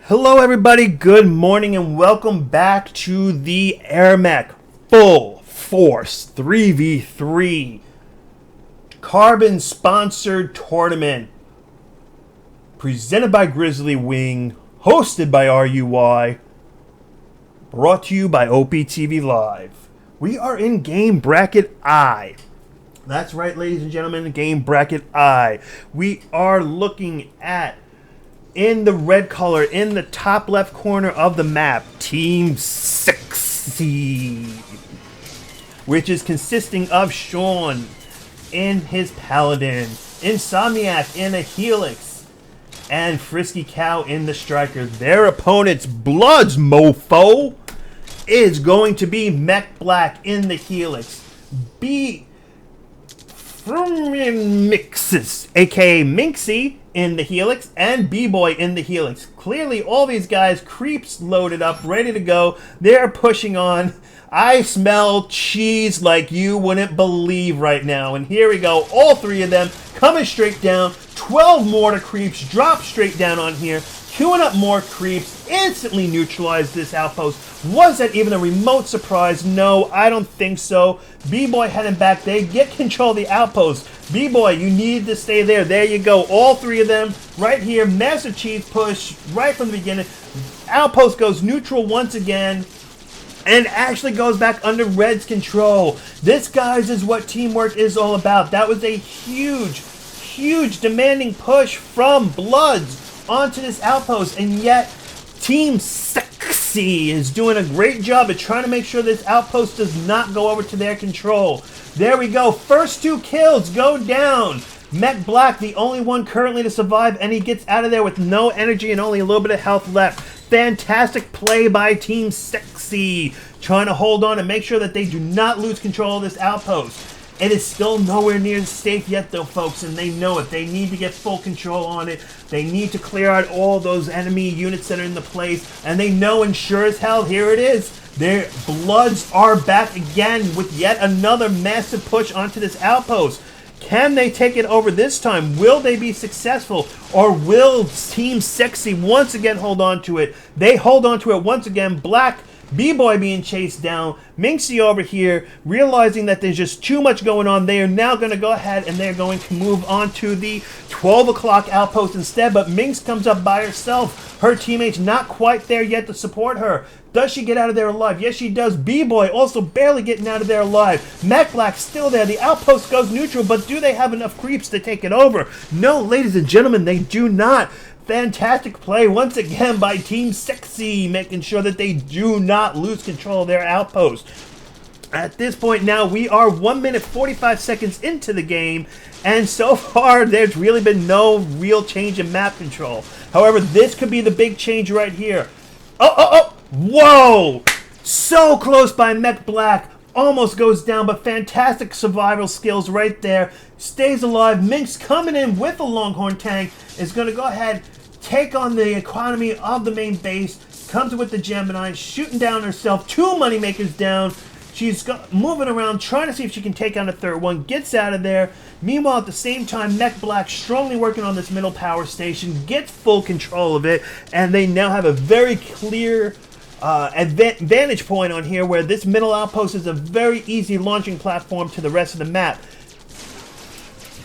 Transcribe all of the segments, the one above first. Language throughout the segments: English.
Hello everybody, good morning and welcome back to the AirMech Full Force 3v3 Carbon sponsored tournament presented by Grizzly Wing, hosted by RUI, brought to you by OPTV Live. We are in game bracket I. That's right, ladies and gentlemen, game bracket I. We are looking at, in the red color, in the top left corner of the map, Team SXC, which is consisting of Sean in his Paladin, Insomniac in a Helix, and Frisky Cow in the Striker. Their opponent's Bloods MOFO is going to be Mech Black in the Helix, B from Mixes, aka Minxie, in the Helix, and B-Boy in the Helix. Clearly, all these guys, creeps loaded up, ready to go. They're pushing on. I smell cheese like you wouldn't believe right now. And here we go, all three of them coming straight down. 12 mortar creeps drop straight down on here. Queuing up more creeps, instantly neutralized this outpost. Was that even a remote surprise? No, I don't think so. B-Boy heading back. They get control of the outpost. B-Boy, you need to stay there. There you go. All three of them right here. Massive cheese push right from the beginning. Outpost goes neutral once again and actually goes back under Red's control. This, guys, is what teamwork is all about. That was a huge, huge demanding push from Bloods onto this outpost, and yet Team SXC is doing a great job of trying to make sure this outpost does not go over to their control. There we go. First two kills go down. Mech Black, the only one currently to survive, and he gets out of there with no energy and only a little bit of health left. Fantastic play by Team SXC, trying to hold on and make sure that they do not lose control of this outpost. It is still nowhere near safe yet, though, folks, and they know it. They need to get full control on it. They need to clear out all those enemy units that are in the place, and they know, and sure as hell, here it is. Their Bloods are back again with yet another massive push onto this outpost. Can they take it over this time? Will they be successful? Or will Team SXC once again hold on to it? They hold on to it once again. Black, B-Boy being chased down. Minxie over here, realizing that there's just too much going on. They are now going to go ahead and they're going to move on to the 12 o'clock outpost instead. But Minx comes up by herself. Her teammates not quite there yet to support her. Does she get out of there alive? Yes, she does. B-Boy also barely getting out of there alive. Mech Black still there. The outpost goes neutral, but do they have enough creeps to take it over? No, ladies and gentlemen, they do not. Fantastic play once again by Team SXC, making sure that they do not lose control of their outpost. At this point now, we are 1 minute 45 seconds into the game, and so far there's really been no real change in map control. However, this could be the big change right here. Whoa! So close by Mech Black. Almost goes down, but fantastic survival skills right there. Stays alive. Minx coming in with a Longhorn tank is going to go ahead, take on the economy of the main base. Comes with the Gemini, shooting down herself. Two Moneymakers down. She's moving around, trying to see if she can take on a third one. Gets out of there. Meanwhile, at the same time, Mech Black strongly working on this middle power station. Gets full control of it. And they now have a very clear vantage point on here, where this middle outpost is a very easy launching platform to the rest of the map.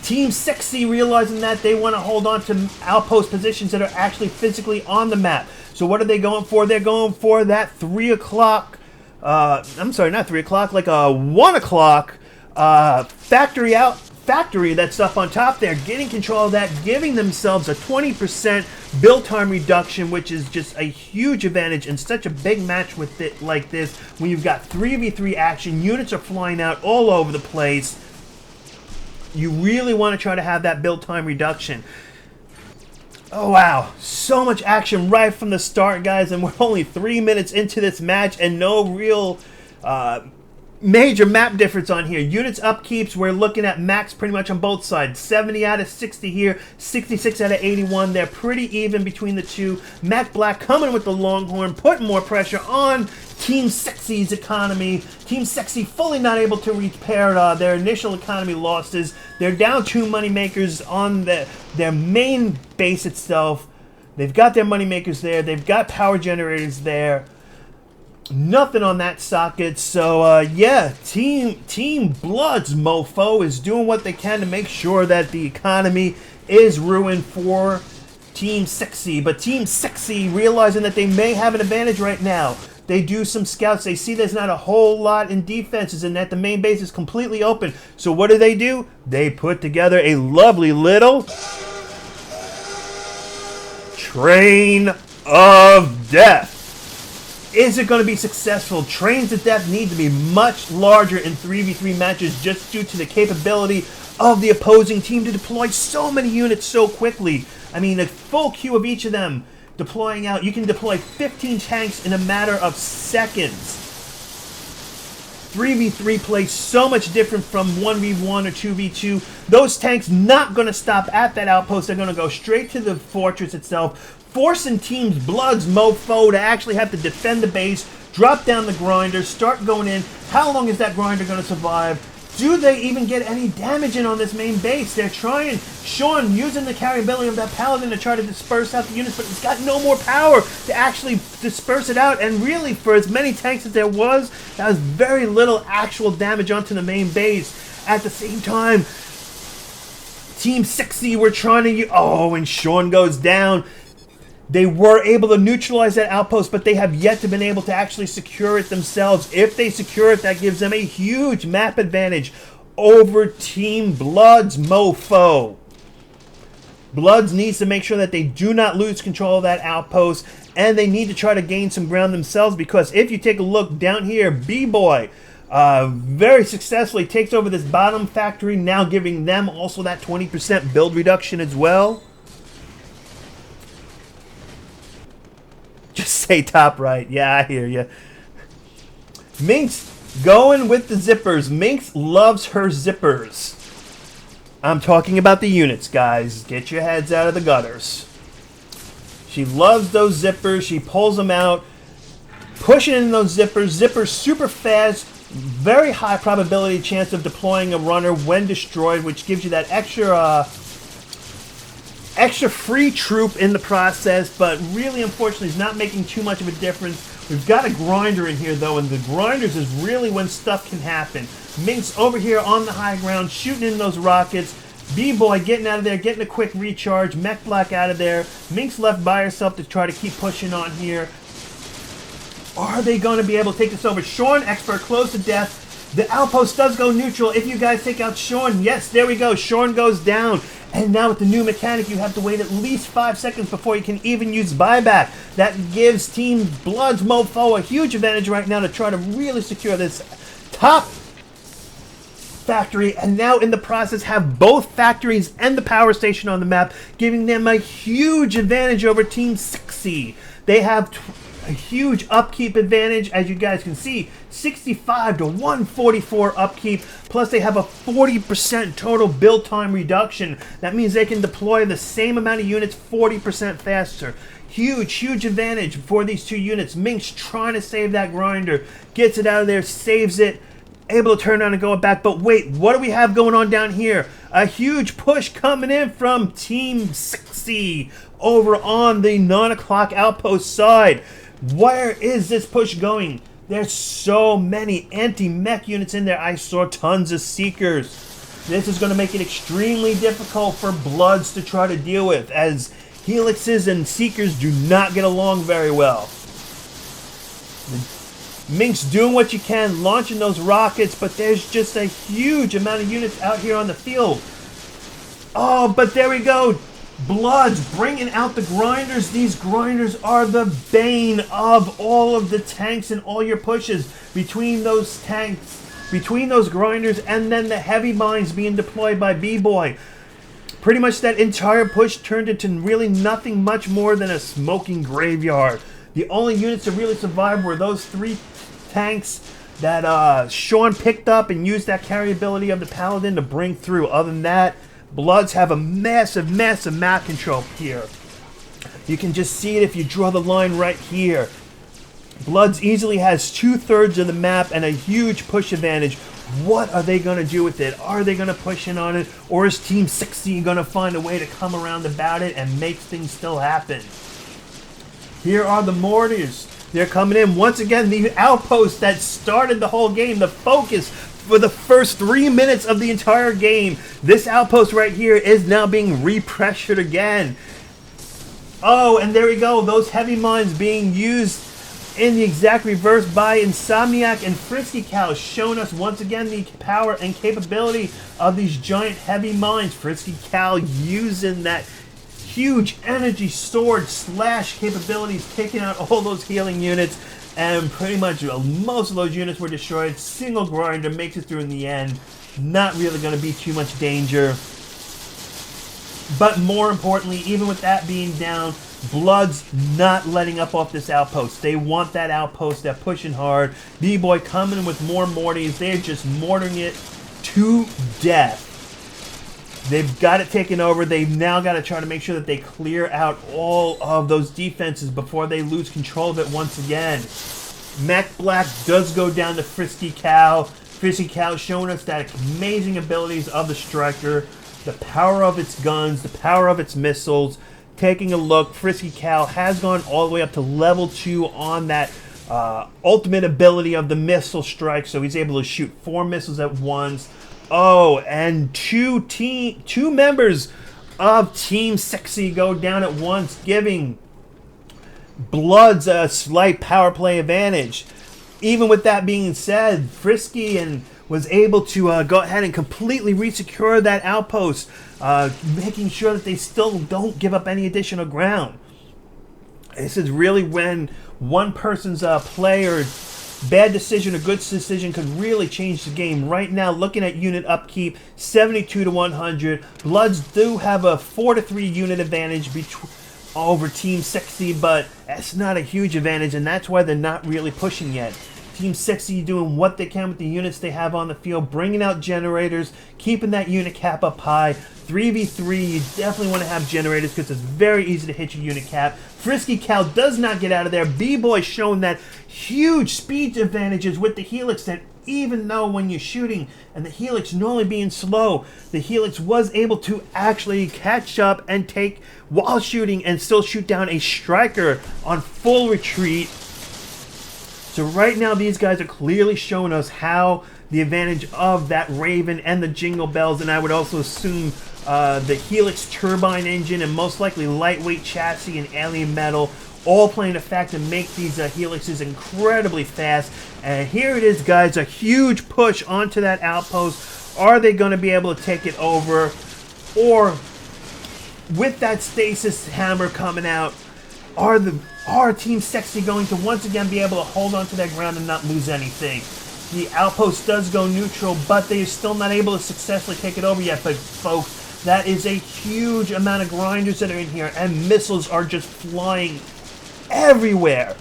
Team SXC, realizing that, they want to hold on to outpost positions that are actually physically on the map. So what are they going for? They're going for that 3 o'clock, I'm sorry, not 3 o'clock, like a 1 o'clock factory that's up on top there, getting control of that, giving themselves a 20% build time reduction, which is just a huge advantage in such a big match with it like this, when you've got 3v3 action, units are flying out all over the place. You really want to try to have that build time reduction. Oh wow, so much action right from the start, guys, and we're only 3 minutes into this match and no real major map difference on here. Units upkeeps, we're looking at max pretty much on both sides. 70 out of 60 here, 66 out of 81. They're pretty even between the two. Mech Black coming with the Longhorn, putting more pressure on Team SXC's economy. Team SXC fully not able to repair their initial economy losses. They're down 2 Moneymakers on their main base itself. They've got their moneymakers there. They've got power generators there. Nothing on that socket. So, yeah, Team Blood's MOFO is doing what they can to make sure that the economy is ruined for Team SXC. But Team SXC, realizing that they may have an advantage right now, they do some scouts. They see there's not a whole lot in defenses and that the main base is completely open. So what do? They put together a lovely little Train of Death. Is it going to be successful? Trains of Death need to be much larger in 3v3 matches just due to the capability of the opposing team to deploy so many units so quickly. I mean, a full queue of each of them deploying out. You can deploy 15 tanks in a matter of seconds. 3v3 play so much different from 1v1 or 2v2. Those tanks not going to stop at that outpost. They're going to go straight to the fortress itself, forcing Team Blood's MOFO to actually have to defend the base, drop down the grinder, start going in. How long is that grinder going to survive? Do they even get any damage in on this main base? They're trying. Sean using the carryability of that paladin to try to disperse out the units, but he's got no more power to actually disperse it out. And really, for as many tanks as there was, that was very little actual damage onto the main base. At the same time, Team 60 were trying to... Oh, and Sean goes down. They were able to neutralize that outpost, but they have yet to been able to actually secure it themselves. If they secure it, that gives them a huge map advantage over Team Blood's MOFO. Bloods needs to make sure that they do not lose control of that outpost, and they need to try to gain some ground themselves, because if you take a look down here, B-Boy very successfully takes over this bottom factory, now giving them also that 20% build reduction as well. Just say top right. Yeah, I hear you. Minx going with the zippers. Minx loves her zippers. I'm talking about the units, guys. Get your heads out of the gutters. She loves those zippers. She pulls them out, pushing in those zippers. Zippers super fast. Very high probability chance of deploying a runner when destroyed, which gives you that extra free troop in the process, but really, unfortunately, is not making too much of a difference. We've got a grinder in here, though, and the grinders is really when stuff can happen. Minx over here on the high ground, shooting in those rockets. B-Boy getting out of there, getting a quick recharge. Mech Black out of there. Minx left by herself to try to keep pushing on here. Are they going to be able to take this over? Sean, Xprt, close to death. The outpost does go neutral. If you guys take out Sean, yes, there we go. Sean goes down. And now with the new mechanic, you have to wait at least 5 seconds before you can even use buyback. That gives Team Blood's MOFO a huge advantage right now to try to really secure this top factory. And now in the process have both factories and the power station on the map, giving them a huge advantage over Team 60. They have a huge upkeep advantage, as you guys can see, 65 to 144 upkeep, plus they have a 40% total build time reduction. That means they can deploy the same amount of units 40% faster. Huge advantage for these two units. Minx trying to save that grinder, gets it out of there, saves it, able to turn on and go back. But wait, what do we have going on down here? A huge push coming in from Team 60 over on the 9 o'clock outpost side. Where is this push going? There's so many anti-mech units in there. I saw tons of Seekers. This is going to make it extremely difficult for Bloods to try to deal with, as Helixes and Seekers do not get along very well. Minx doing what you can, launching those rockets, but there's just a huge amount of units out here on the field. Oh, but there we go. Bloods bringing out the grinders. These grinders are the bane of all of the tanks and all your pushes between those tanks, between those grinders, and then the heavy mines being deployed by B-Boy. Pretty much that entire push turned into really nothing much more than a smoking graveyard. The only units to really survive were those 3 tanks that Sean picked up and used that carryability of the Paladin to bring through. Other than that, Bloods have a massive map control here. You can just see it if you draw the line right here. Bloods easily has 2/3 of the map and a huge push advantage What are they going to do with it? Are they going to push in on it? Or is Team 60 going to find a way to come around about it and make things still happen? Here are the mortars. They're coming in. Once again, the outpost that started the whole game, the focus for the first 3 minutes of the entire game. This outpost right here is now being repressured again. Oh, and there we go. Those heavy mines being used in the exact reverse by Insomniac and Frisky Cow, showing us once again the power and capability of these giant heavy mines. Frisky Cow using that huge energy sword slash capabilities, taking out all those healing units, and pretty much most of those units were destroyed. Single grinder makes it through in the end. Not really going to be too much danger. But more importantly, even with that being down, Blood's not letting up off this outpost. They want that outpost. They're pushing hard. B-Boy coming with more mortars. They're just mortaring it to death. They've got it taken over. They've now got to try to make sure that they clear out all of those defenses before they lose control of it once again. Mech Black does go down to Frisky Cow. Frisky Cow showing us that amazing abilities of the Striker, the power of its guns, the power of its missiles. Taking a look, Frisky Cow has gone all the way up to level 2 on that ultimate ability of the missile strike, so he's able to shoot 4 missiles at once. Oh, and two members of Team 60 go down at once, giving Bloods a slight power play advantage. Even with that being said, Frisky was able to go ahead and completely resecure that outpost, making sure that they still don't give up any additional ground. This is really when one person's player bad decision or good decision could really change the game. Right now, looking at unit upkeep, 72 to 100. Bloods do have a 4 to 3 unit advantage over Team 60, but that's not a huge advantage, and that's why they're not really pushing yet. Team 60 doing what they can with the units they have on the field, bringing out generators, keeping that unit cap up high. 3v3, you definitely want to have generators because it's very easy to hit your unit cap. Frisky Cow does not get out of there. B-Boy showing that huge speed advantages with the Helix, that even though when you're shooting and the Helix normally being slow, the Helix was able to actually catch up and take while shooting and still shoot down a Striker on full retreat. So right now these guys are clearly showing us how the advantage of that Raven and the Jingle Bells, and I would also assume the Helix turbine engine and most likely lightweight chassis and alien metal all playing a factor to make these Helixes incredibly fast. And here it is, guys, a huge push onto that outpost. Are they going to be able to take it over? Or with that stasis hammer coming out, are Team 60 going to once again be able to hold on to that ground and not lose anything? The outpost does go neutral, but they are still not able to successfully take it over yet. But folks, that is a huge amount of grinders that are in here, and missiles are just flying everywhere.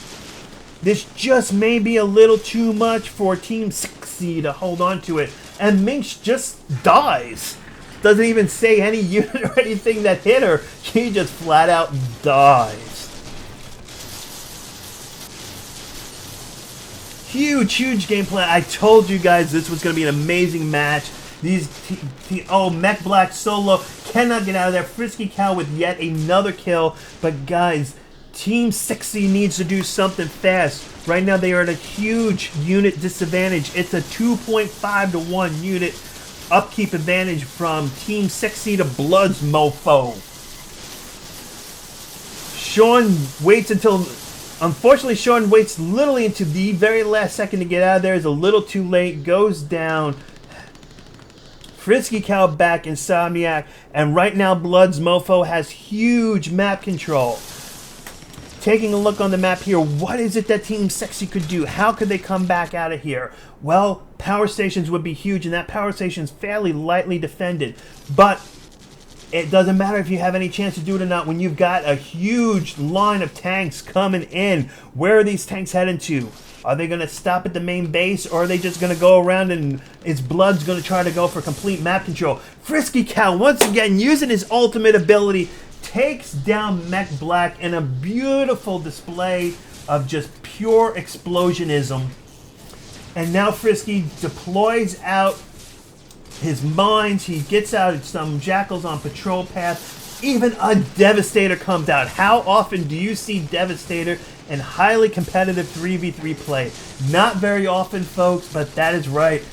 This just may be a little too much for Team 60 to hold on to it. And Minx just dies. Doesn't even say any unit or anything that hit her. She just flat out dies. Huge gameplay. I told you guys this was going to be an amazing match. Mech Black solo cannot get out of there. Frisky Cow with yet another kill. But guys, Team 60 needs to do something fast. Right now they are at a huge unit disadvantage. It's a 2.5 to 1 unit upkeep advantage from Team 60 to Blood's MOFO. Sean waits until... Unfortunately, Sean waits literally into the very last second to get out of there. Is a little too late. Goes down. Frisky Cow back, Insomniac. And right now, Blood's MOFO has huge map control. Taking a look on the map here, what is it that Team 60 could do? How could they come back out of here? Well, power stations would be huge, and that power station is fairly lightly defended. But it doesn't matter if you have any chance to do it or not when you've got a huge line of tanks coming in. Where are these tanks heading to? Are they going to stop at the main base, or are they just going to go around and its Blood's going to try to go for complete map control? Frisky Cow, once again, using his ultimate ability, takes down Mech Black in a beautiful display of just pure explosionism. And now Frisky deploys out his mines. He gets out some jackals on patrol path. Even a Devastator comes out. How often do you see Devastator in highly competitive 3v3 play? Not very often, folks, but that is right.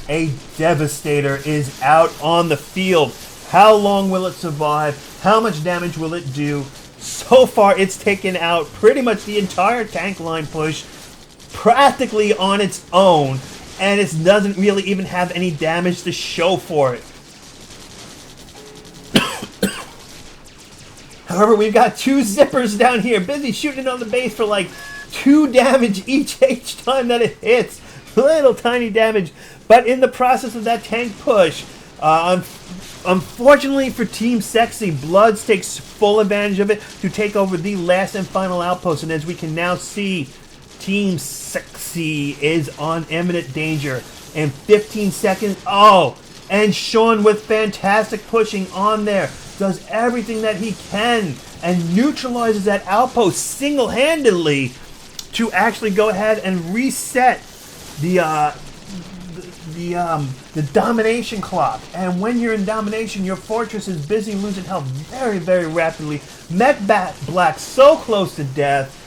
A Devastator is out on the field. How long will it survive? How much damage will it do? So far, it's taken out pretty much the entire tank line push practically on its own, and it doesn't really even have any damage to show for it. However, we've got two zippers down here busy shooting on the base for like 2 damage each time that it hits. Little tiny damage. But in the process of that tank push, unfortunately for Team Sexy, Bloods takes full advantage of it to take over the last and final outpost. And as we can now see, Team Sexy is on imminent danger. In 15 seconds, and Sean with fantastic pushing on there. Does everything that he can and neutralizes that outpost single-handedly to actually go ahead and reset the domination clock. And when you're in domination, your fortress is busy losing health very, very rapidly. Black so close to death.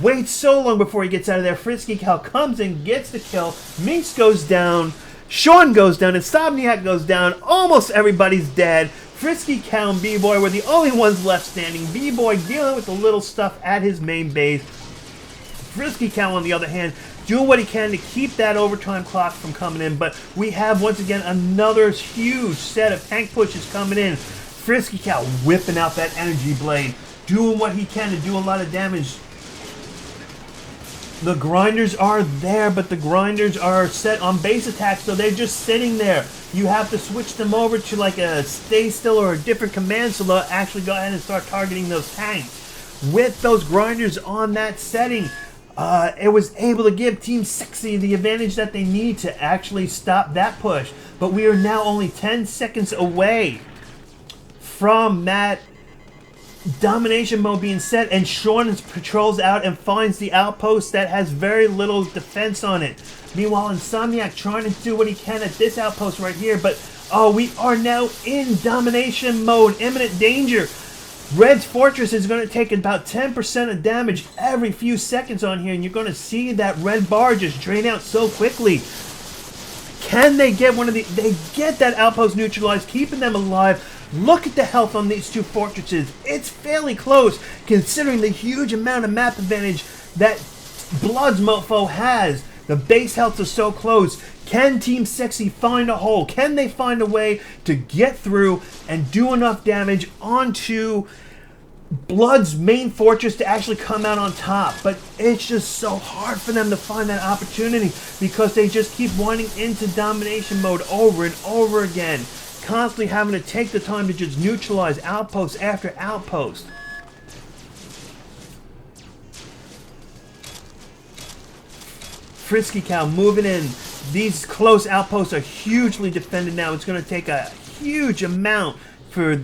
Waits so long before he gets out of there. Frisky Cal comes in, gets the kill. Minx goes down. Sean goes down. Insomniac goes down. Almost everybody's dead. Frisky Cal and B-Boy were the only ones left standing. B-Boy dealing with the little stuff at his main base. Frisky Cal, on the other hand, doing what he can to keep that overtime clock from coming in. But we have, once again, another huge set of tank pushes coming in. Frisky Cal whipping out that energy blade, doing what he can to do a lot of damage. The grinders are there, but the grinders are set on base attacks, so they're just sitting there. You have to switch them over to like a stay still or a different command, so they'll actually go ahead and start targeting those tanks. With those grinders on that setting, it was able to give Team Sexy the advantage that they need to actually stop that push. But we are now only 10 seconds away from that domination mode being set, and Sean patrols out and finds the outpost that has very little defense on it. Meanwhile, Insomniac trying to do what he can at this outpost right here, but we are now in domination mode, imminent danger. Red's fortress is going to take about 10% of damage every few seconds on here, and you're going to see that red bar just drain out so quickly. Can they get one of the... They get that outpost neutralized, keeping them alive. Look at the health on these two fortresses. It's fairly close, considering the huge amount of map advantage that Blood's MOFO has. The base health is so close. Can Team Sexy find a hole? Can they find a way to get through and do enough damage onto Blood's main fortress to actually come out on top? But it's just so hard for them to find that opportunity because they just keep winding into domination mode over and over again, constantly having to take the time to just neutralize outpost after outpost. Frisky Cow moving in. These close outposts are hugely defended now. It's going to take a huge amount for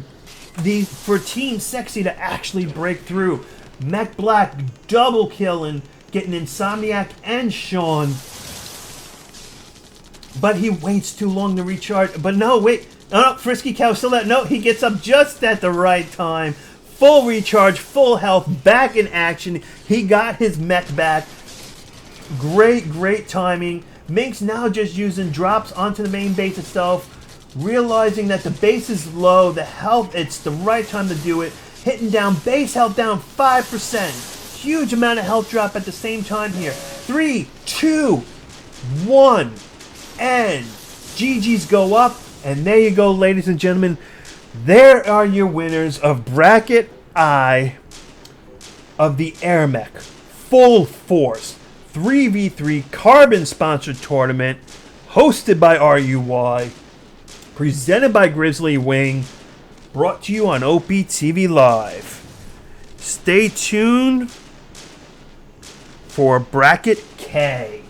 Team Sexy to actually break through. Mech Black double killing, getting Insomniac and Sean. But he waits too long to recharge. But no, wait. Oh, no, Frisky Cow still that. No, he gets up just at the right time. Full recharge, full health, back in action. He got his mech back. Great, great timing. Minx now just using drops onto the main base itself, realizing that the base is low, the health, it's the right time to do it. Hitting down, base health down 5%. Huge amount of health drop at the same time here. 3, 2, 1, and GG's go up. And there you go, ladies and gentlemen. There are your winners of Bracket I of the AirMech Full Force 3v3 Carbon-sponsored tournament hosted by RUY, presented by Grizzly Wing, brought to you on OPTV Live. Stay tuned for Bracket K.